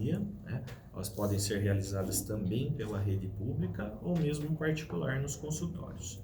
vasectomia, né? Elas podem ser realizadas também pela rede pública ou mesmo particular nos consultórios.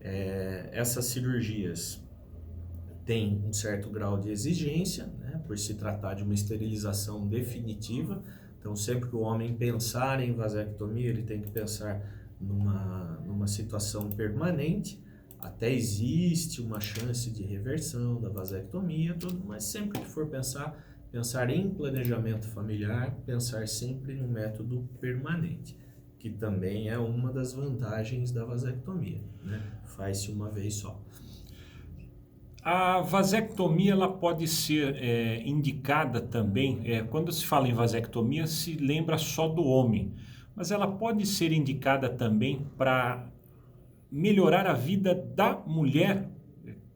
Essas cirurgias têm um certo grau de exigência, né? Por se tratar de uma esterilização definitiva. Então, sempre que o homem pensar em vasectomia, ele tem que pensar numa situação permanente. Até existe uma chance de reversão da vasectomia, tudo, mas sempre que for pensar em planejamento familiar, pensar sempre no método permanente, que também é uma das vantagens da vasectomia, né? Faz-se uma vez só. A vasectomia ela pode ser indicada também, quando se fala em vasectomia se lembra só do homem, mas ela pode ser indicada também para melhorar a vida da mulher,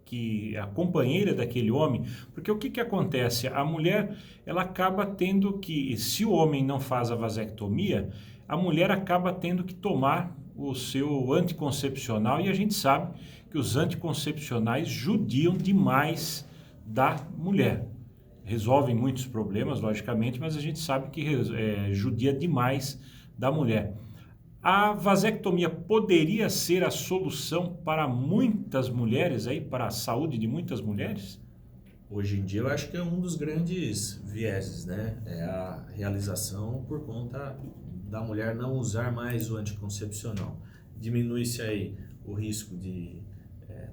que é a companheira daquele homem, porque o que acontece? A mulher ela acaba tendo que, se o homem não faz a vasectomia, a mulher acaba tendo que tomar o seu anticoncepcional, e a gente sabe que os anticoncepcionais judiam demais da mulher. Resolvem muitos problemas, logicamente, mas a gente sabe que judia demais da mulher. A vasectomia poderia ser a solução para muitas mulheres, para a saúde de muitas mulheres? Hoje em dia eu acho que é um dos grandes vieses, né? É a realização por conta da mulher não usar mais o anticoncepcional. Diminui-se aí o risco de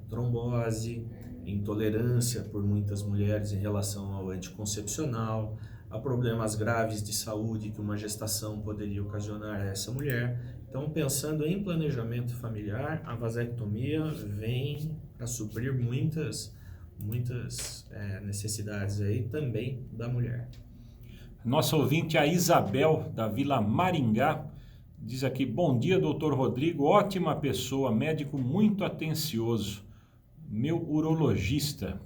trombose, intolerância por muitas mulheres em relação ao anticoncepcional, a problemas graves de saúde que uma gestação poderia ocasionar a essa mulher. Então, pensando em planejamento familiar, a vasectomia vem para suprir muitas necessidades aí também da mulher. Nossa ouvinte, a Isabel, da Vila Maringá, diz aqui: bom dia, doutor Rodrigo, ótima pessoa, médico muito atencioso, meu urologista.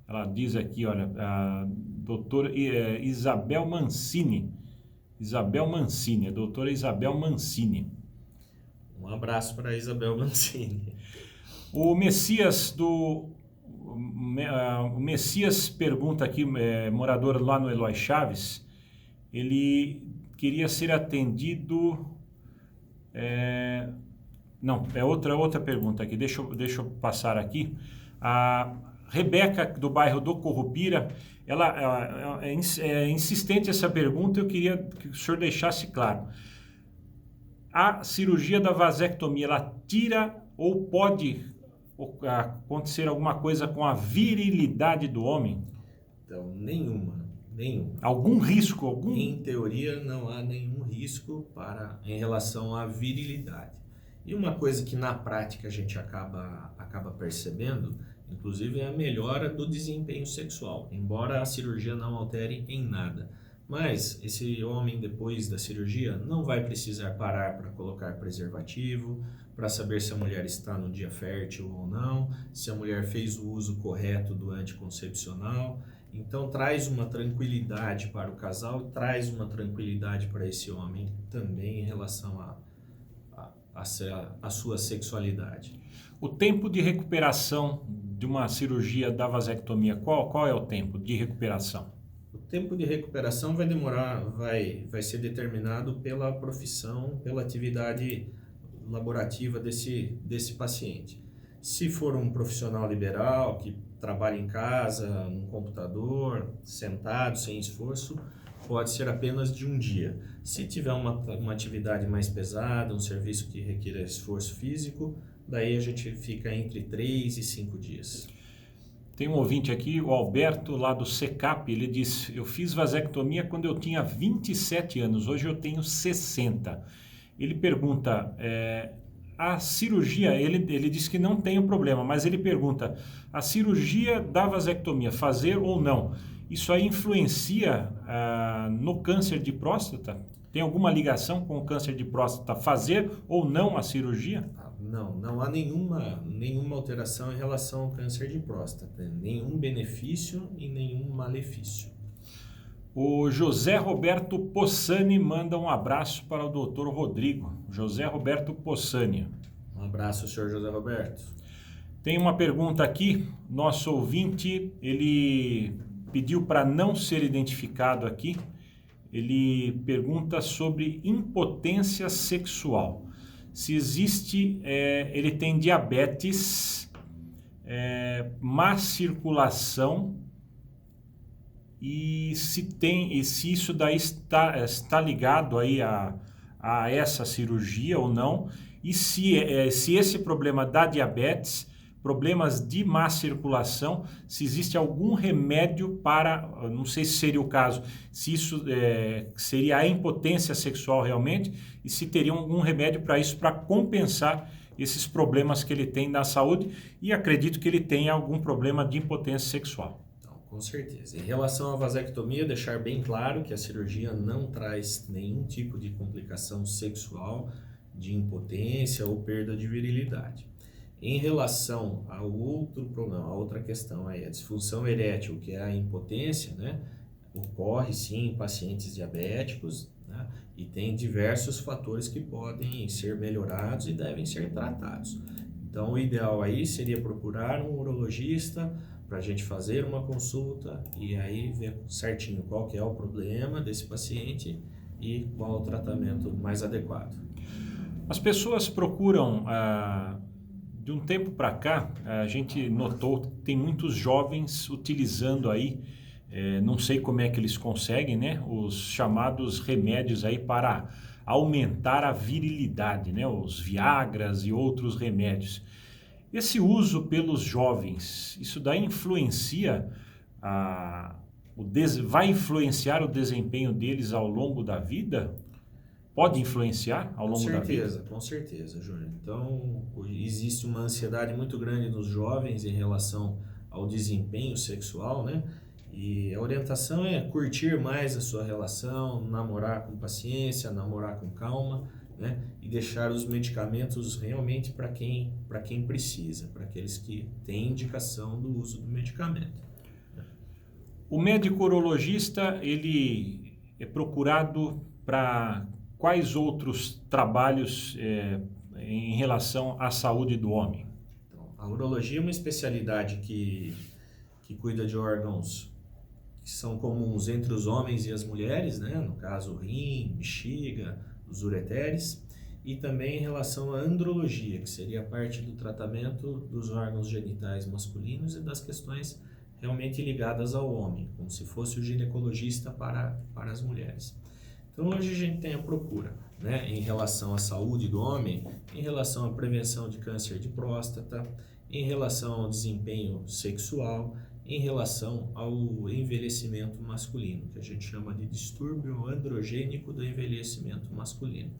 Ela diz aqui, olha, a doutora Isabel Mancini, a doutora Isabel Mancini. Um abraço para a Isabel Mancini. O Messias pergunta aqui, morador lá no Eloy Chaves, ele queria ser atendido... Não, é outra pergunta aqui, deixa eu passar aqui. A Rebeca, do bairro do Corrupira, ela é insistente essa pergunta, eu queria que o senhor deixasse claro. A cirurgia da vasectomia, ela tira ou pode acontecer alguma coisa com a virilidade do homem? Então, nenhuma. Algum risco? Em teoria, não há nenhum risco em relação à virilidade. E uma coisa que na prática a gente acaba percebendo, inclusive, é a melhora do desempenho sexual, embora a cirurgia não altere em nada. Mas esse homem, depois da cirurgia, não vai precisar parar para colocar preservativo, para saber se a mulher está no dia fértil ou não, se a mulher fez o uso correto do anticoncepcional. Então traz uma tranquilidade para o casal, traz uma tranquilidade para esse homem também em relação à sua sexualidade. O tempo de recuperação de uma cirurgia da vasectomia, qual é o tempo de recuperação? O tempo de recuperação vai ser determinado pela profissão, pela atividade laborativa desse paciente. Se for um profissional liberal que trabalha em casa, no computador, sentado, sem esforço, pode ser apenas de um dia. Se tiver uma atividade mais pesada, um serviço que requer esforço físico, daí a gente fica entre 3 e 5 dias. Tem um ouvinte aqui, o Alberto, lá do Secap, ele diz: eu fiz vasectomia quando eu tinha 27 anos, hoje eu tenho 60. Ele pergunta, a cirurgia, ele diz que não tem o problema, mas ele pergunta, a cirurgia da vasectomia, fazer ou não, isso aí influencia no câncer de próstata? Tem alguma ligação com o câncer de próstata, fazer ou não a cirurgia? Não há nenhuma alteração em relação ao câncer de próstata, nenhum benefício e nenhum malefício. O José Roberto Possani manda um abraço para o Dr. Rodrigo. José Roberto Possani. Um abraço, senhor José Roberto. Tem uma pergunta aqui, nosso ouvinte, ele pediu para não ser identificado aqui. ele pergunta sobre impotência sexual. Se existe, ele tem diabetes, má circulação, e se isso daí está ligado aí a essa cirurgia ou não, e se esse problema da diabetes, problemas de má circulação, se existe algum remédio para, não sei se seria o caso, se isso seria a impotência sexual realmente, e se teria algum remédio para isso, para compensar esses problemas que ele tem na saúde, e acredito que ele tenha algum problema de impotência sexual. Com certeza. Em relação à vasectomia, deixar bem claro que a cirurgia não traz nenhum tipo de complicação sexual, de impotência ou perda de virilidade. Em relação ao outro problema, a outra questão aí, a disfunção erétil, que é a impotência, né? Ocorre sim em pacientes diabéticos, né? E tem diversos fatores que podem ser melhorados e devem ser tratados. Então, o ideal aí seria procurar um urologista para a gente fazer uma consulta e aí ver certinho qual que é o problema desse paciente e qual o tratamento mais adequado. As pessoas procuram, de um tempo para cá, a gente notou que tem muitos jovens utilizando aí, não sei como é que eles conseguem, né, os chamados remédios aí para aumentar a virilidade, né, os Viagras e outros remédios. Esse uso pelos jovens, isso daí influencia, vai influenciar o desempenho deles ao longo da vida? Pode influenciar ao longo da vida? Com certeza, Júnior. Então, existe uma ansiedade muito grande nos jovens em relação ao desempenho sexual, né? E a orientação é curtir mais a sua relação, namorar com paciência, namorar com calma, né? E deixar os medicamentos realmente para quem precisa, para aqueles que têm indicação do uso do medicamento. O médico urologista, ele é procurado para quais outros trabalhos em relação à saúde do homem? Então, a urologia é uma especialidade que cuida de órgãos que são comuns entre os homens e as mulheres, né? No caso, rim, bexiga, os ureteres, e também em relação à andrologia, que seria a parte do tratamento dos órgãos genitais masculinos e das questões realmente ligadas ao homem, como se fosse o ginecologista para as mulheres. Então hoje a gente tem a procura, né, em relação à saúde do homem, em relação à prevenção de câncer de próstata, em relação ao desempenho sexual, em relação ao envelhecimento masculino, que a gente chama de distúrbio androgênico do envelhecimento masculino,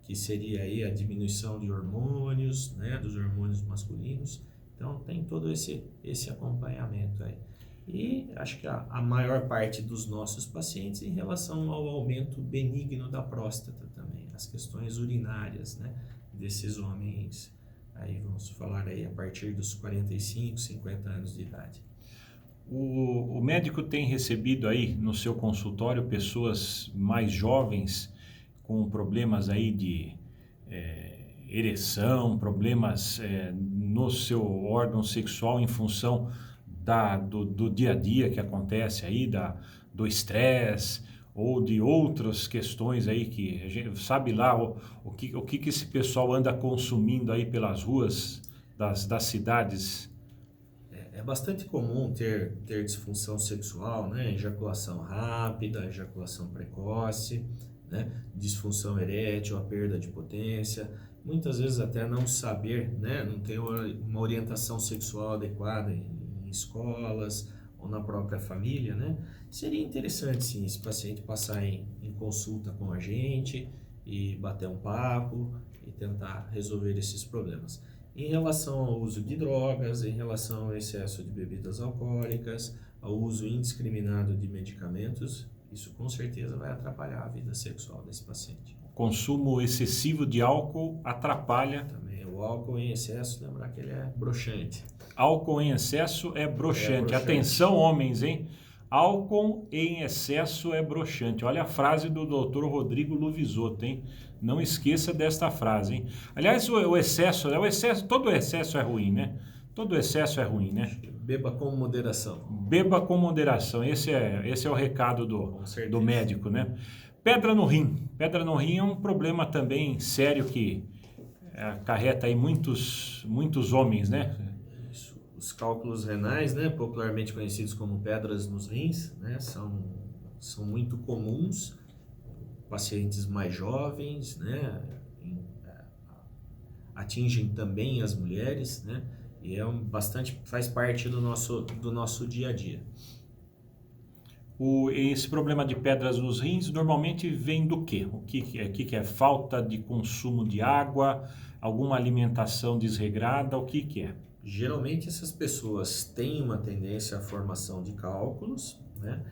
que seria aí a diminuição de hormônios, né, dos hormônios masculinos. Então tem todo esse acompanhamento aí. E acho que a maior parte dos nossos pacientes em relação ao aumento benigno da próstata também, as questões urinárias, né, desses homens, aí vamos falar aí a partir dos 45, 50 anos de idade. O médico tem recebido aí no seu consultório pessoas mais jovens com problemas aí de ereção, problemas no seu órgão sexual em função do dia a dia que acontece aí, do estresse ou de outras questões aí que a gente sabe lá o que esse pessoal anda consumindo aí pelas ruas das cidades. É bastante comum ter disfunção sexual, né? Ejaculação rápida, ejaculação precoce, né? Disfunção erétil, a perda de potência, muitas vezes até não saber, né? Não ter uma orientação sexual adequada em escolas ou na própria família, né? Seria interessante sim esse paciente passar em consulta com a gente e bater um papo e tentar resolver esses problemas. Em relação ao uso de drogas, em relação ao excesso de bebidas alcoólicas, ao uso indiscriminado de medicamentos, isso com certeza vai atrapalhar a vida sexual desse paciente. O consumo excessivo de álcool atrapalha. Também o álcool em excesso, lembrar que ele é broxante. Álcool em excesso é broxante. Atenção, homens, hein? Álcool em excesso é broxante. Olha a frase do Dr. Rodrigo Luvisotto, hein? Não esqueça desta frase, hein? Aliás, o excesso, todo excesso é ruim, né? Todo excesso é ruim, né? Beba com moderação. Beba com moderação. Esse é o recado Com certeza. do médico, né? Pedra no rim. Pedra no rim é um problema também sério que acarreta aí muitos homens, né? Isso. Os cálculos renais, né, popularmente conhecidos como pedras nos rins, né, são muito comuns. Pacientes mais jovens, né, atingem também as mulheres, né, e faz parte do nosso dia a dia. Esse problema de pedras nos rins normalmente vem do quê? O que é? Falta de consumo de água, alguma alimentação desregrada, o que é? Geralmente essas pessoas têm uma tendência à formação de cálculos, né?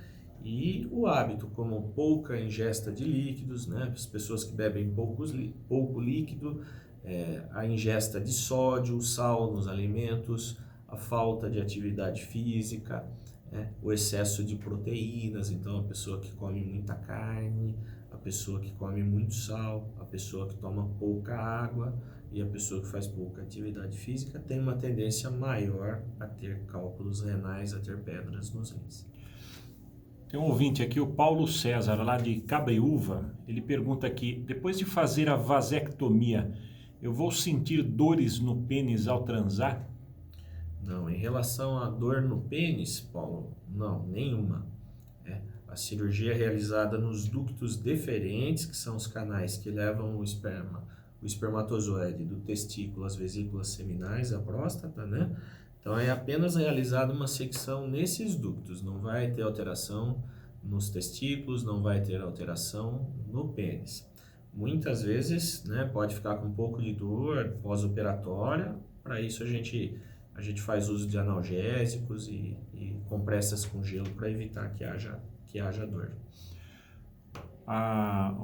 E o hábito, como pouca ingesta de líquidos, né? As pessoas que bebem pouco líquido, a ingesta de sódio, sal nos alimentos, a falta de atividade física, o excesso de proteínas, então a pessoa que come muita carne, a pessoa que come muito sal, a pessoa que toma pouca água e a pessoa que faz pouca atividade física tem uma tendência maior a ter cálculos renais, a ter pedras nos rins. Tem um ouvinte aqui, o Paulo César, lá de Cabreúva, ele pergunta aqui, depois de fazer a vasectomia, eu vou sentir dores no pênis ao transar? Não, em relação à dor no pênis, Paulo, não, nenhuma. A cirurgia é realizada nos ductos deferentes, que são os canais que levam o espermatozoide do testículo às vesículas seminais, à próstata, né? Então é apenas realizada uma secção nesses ductos, não vai ter alteração nos testículos, não vai ter alteração no pênis. Muitas vezes, né, pode ficar com um pouco de dor pós-operatória, para isso a gente faz uso de analgésicos e compressas com gelo para evitar que haja dor.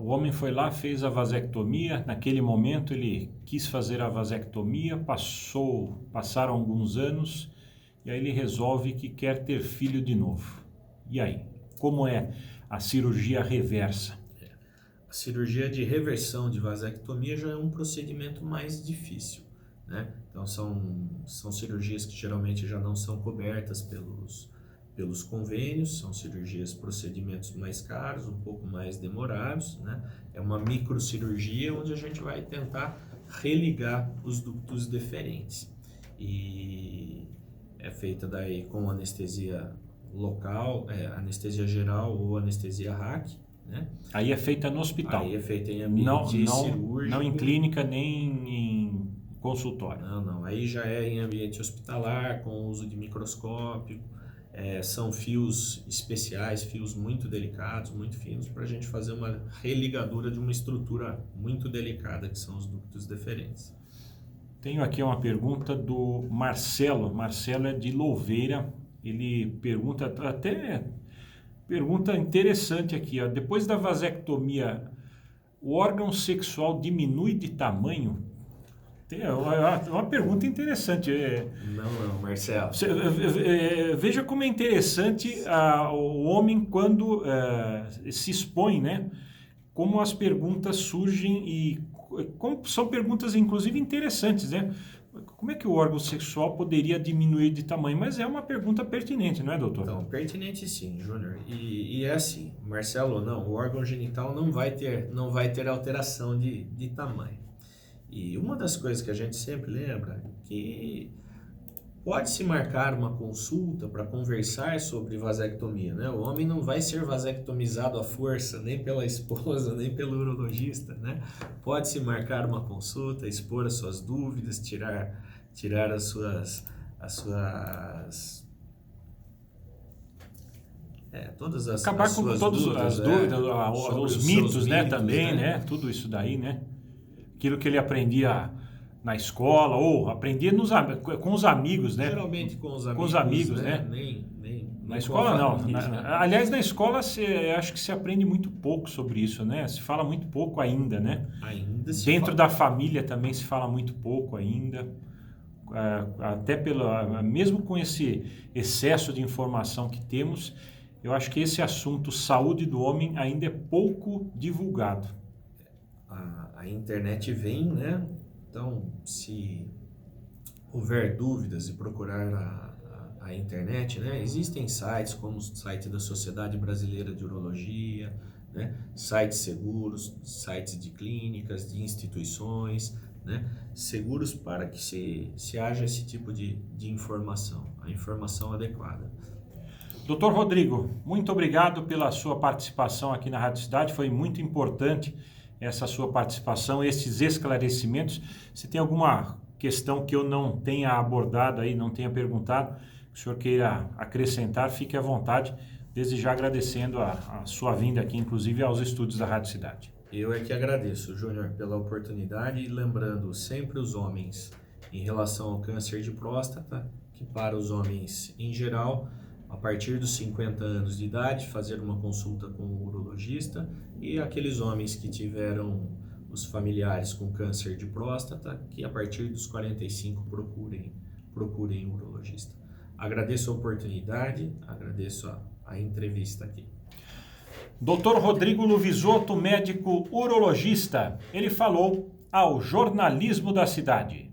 O homem foi lá, fez a vasectomia, naquele momento ele quis fazer a vasectomia, passaram alguns anos e aí ele resolve que quer ter filho de novo. E aí, como é a cirurgia reversa? A cirurgia de reversão de vasectomia já é um procedimento mais difícil, né? Então são cirurgias que geralmente já não são cobertas pelos convênios, são procedimentos mais caros, um pouco mais demorados, né? É uma microcirurgia onde a gente vai tentar religar os ductos deferentes. E é feita daí com anestesia local, anestesia geral ou anestesia RAC, né? Aí é feita no hospital? Aí é feita em ambiente cirúrgico. Não em clínica nem em consultório? Não. Aí já é em ambiente hospitalar, com uso de microscópio. São fios especiais, fios muito delicados, muito finos, para a gente fazer uma religadura de uma estrutura muito delicada, que são os ductos deferentes. Tenho aqui uma pergunta do Marcelo. Marcelo é de Louveira. Ele pergunta interessante aqui, ó. Depois da vasectomia, o órgão sexual diminui de tamanho? É uma pergunta interessante. Não, Marcelo. Veja como é interessante o homem quando se expõe, né? Como as perguntas surgem e são perguntas, inclusive, interessantes, né? Como é que o órgão sexual poderia diminuir de tamanho? Mas é uma pergunta pertinente, não é, doutor? Então, pertinente sim, Júnior. E é assim, Marcelo, não, o órgão genital não vai ter alteração de tamanho. E uma das coisas que a gente sempre lembra é que pode-se marcar uma consulta para conversar sobre vasectomia, né? O homem não vai ser vasectomizado à força, nem pela esposa, nem pelo urologista, né? Pode-se marcar uma consulta, expor as suas dúvidas, tirar as suas todas as acabar com todas as dúvidas, os mitos, né, também, né? Tudo isso daí, né? Aquilo que ele aprendia na escola, ou aprendia com os amigos, né? Geralmente com os os amigos, né? Nem na escola não. Aliás, na escola acho que se aprende muito pouco sobre isso, né? Se fala muito pouco ainda, né? Dentro da família também se fala muito pouco ainda. Até mesmo com esse excesso de informação que temos, eu acho que esse assunto saúde do homem ainda é pouco divulgado. A internet vem, né? Então, houver dúvidas e procurar a internet, né? Existem sites como o site da Sociedade Brasileira de Urologia, né? Sites seguros, sites de clínicas, de instituições, né? Seguros para que se haja esse tipo de informação, a informação adequada. Doutor Rodrigo, muito obrigado pela sua participação aqui na Rádio Cidade, foi muito importante essa sua participação, esses esclarecimentos. Se tem alguma questão que eu não tenha abordado aí, não tenha perguntado, que o senhor queira acrescentar, fique à vontade, desde já agradecendo a sua vinda aqui, inclusive aos estúdios da Rádio Cidade. Eu é que agradeço, Júnior, pela oportunidade e lembrando sempre os homens em relação ao câncer de próstata, que para os homens em geral, a partir dos 50 anos de idade, fazer uma consulta com o urologista, e aqueles homens que tiveram os familiares com câncer de próstata, que a partir dos 45 procurem um urologista. Agradeço a oportunidade, agradeço a entrevista aqui. Dr. Rodrigo Luvisotto, médico urologista, ele falou ao Jornalismo da Cidade.